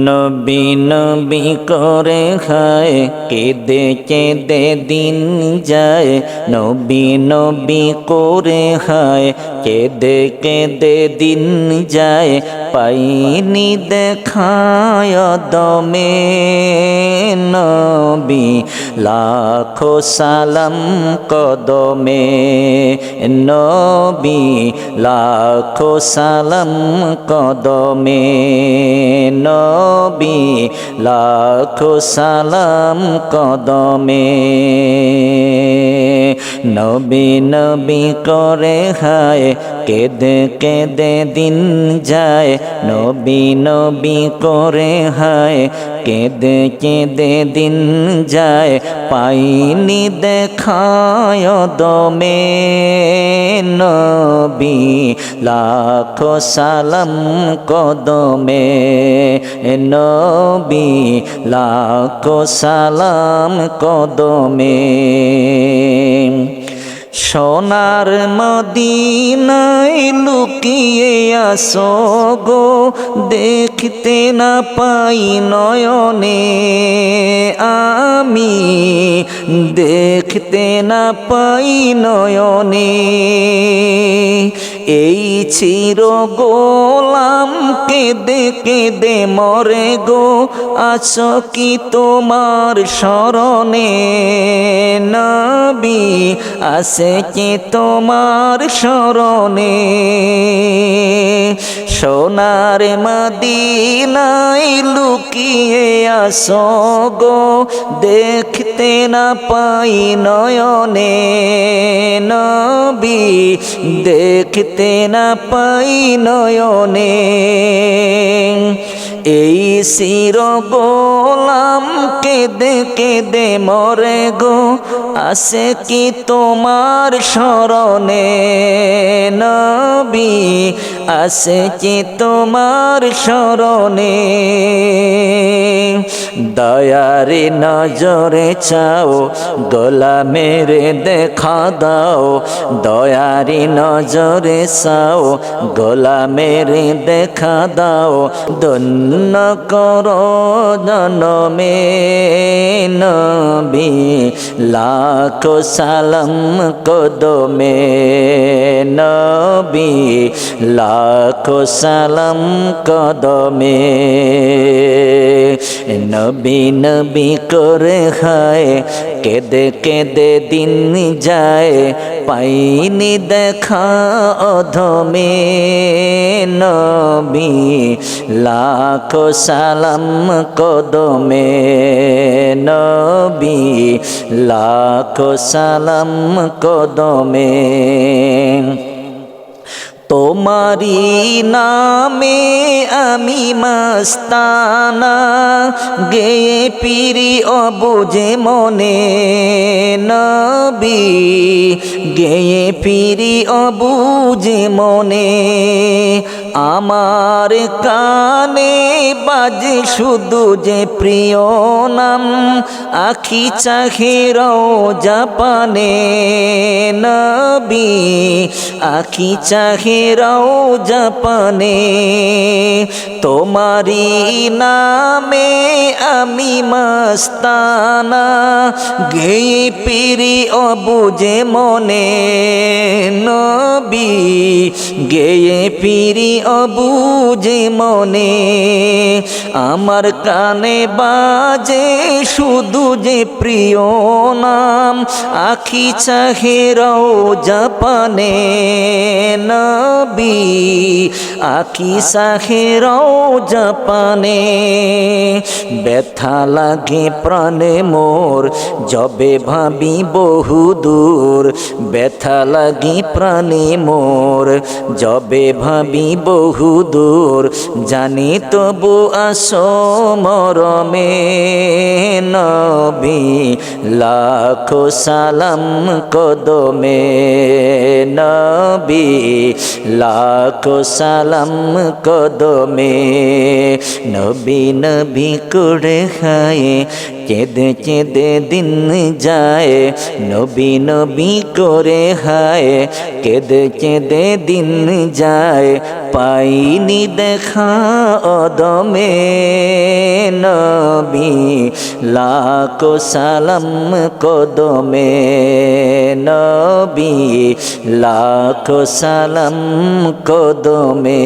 নবী নবী করে খায় কেঁদে কেঁদে দিন যায়। নবী নবী করে খায় কেঁদে কেঁদে দিন যায়। পাইনি দেখায় দমে নবী লাখো সালাম কদমে নবী লাখো সালাম কদমে নবী লাখো সালাম কদমে। নবী নবী করে খায় কেঁদে কেঁদে দিন যায়। নবী নবী করে খায় কেঁদে কেঁদে দিন যায়। পাইনি দেখায় দমে নবী লাখো সালাম কদমে নবী লাখো সালাম কদমে। সোনার মদিনায় লুকিয়ে আসো গো, দেখতে না পাই নয়নে আমি, দেখতে না পাই নয়নে। এই চির গোলাম কেঁদে কেঁদে মরে গো, আছো কি তোমার শরণে নবী, আছে কি তোমার শরণে। সোনার মদিনায় লুকিয়ে আসো গো, দেখতে না পাই নয়নে নবী, দেখতে না পাই নয়নে। এই চির গোলাম কেঁদে কেঁদে মরে গো, আছে কি তোমার শরণে নবী, আছে কি তোমার শরণে। দয়ারে নজরে চাও গোলামের দেখা দাও, দয়ারে নজরে চাও গোলামের দেখা দাও। ধন্য করো জনমে নবী লাখো সালাম কদমে নবী লাখো সালাম কদমে। নবী নবী করে খায় কেঁদে কেঁদে দিন যায়। পাইনি দেখা অধমে নবী লাখো সালাম কদমে নবী লাখো সালাম কদমে। তোমারি নামে আমি মস্তানা, গেয়ে পিরি অবুঝে মনে নবী, গেয়ে পিরি অবুঝে মনে। আমার কানে বাজে শুধু যে প্রিয় নাম, আখি চাহে রওজা পানে নবী, আখি চাহে রওজা পানে। তোমারি নামে আমি মস্তানা, গেয়ে পিরি অবুঝে মনে নবী, গেয়ে পিরি অবুঝে মনে। আমার কানে বাজে শুধু যে প্রিয় নাম, আখি চাহে রওজা পানে নবী, আখি চাহে রওজা পানে। ব্যথা লাগে প্রাণে মোর যবে ভাবি বহুদূর, ব্যথা লাগে প্রাণে মোর যবে ভাবি বহুদূর। জানি তবু আসো মরমে নবী লাখো সালাম কদমে নবী লাখো সালাম কদমে। নবী নবী করে খায় কেঁদে কেঁদে দিন যায়। নবী নবী করে খায় কেঁদে কেঁদে দিন যায়। পাইনি দেখা অদমে নবী লাখো সালাম কদমে নবী লাখো সালাম কদমে।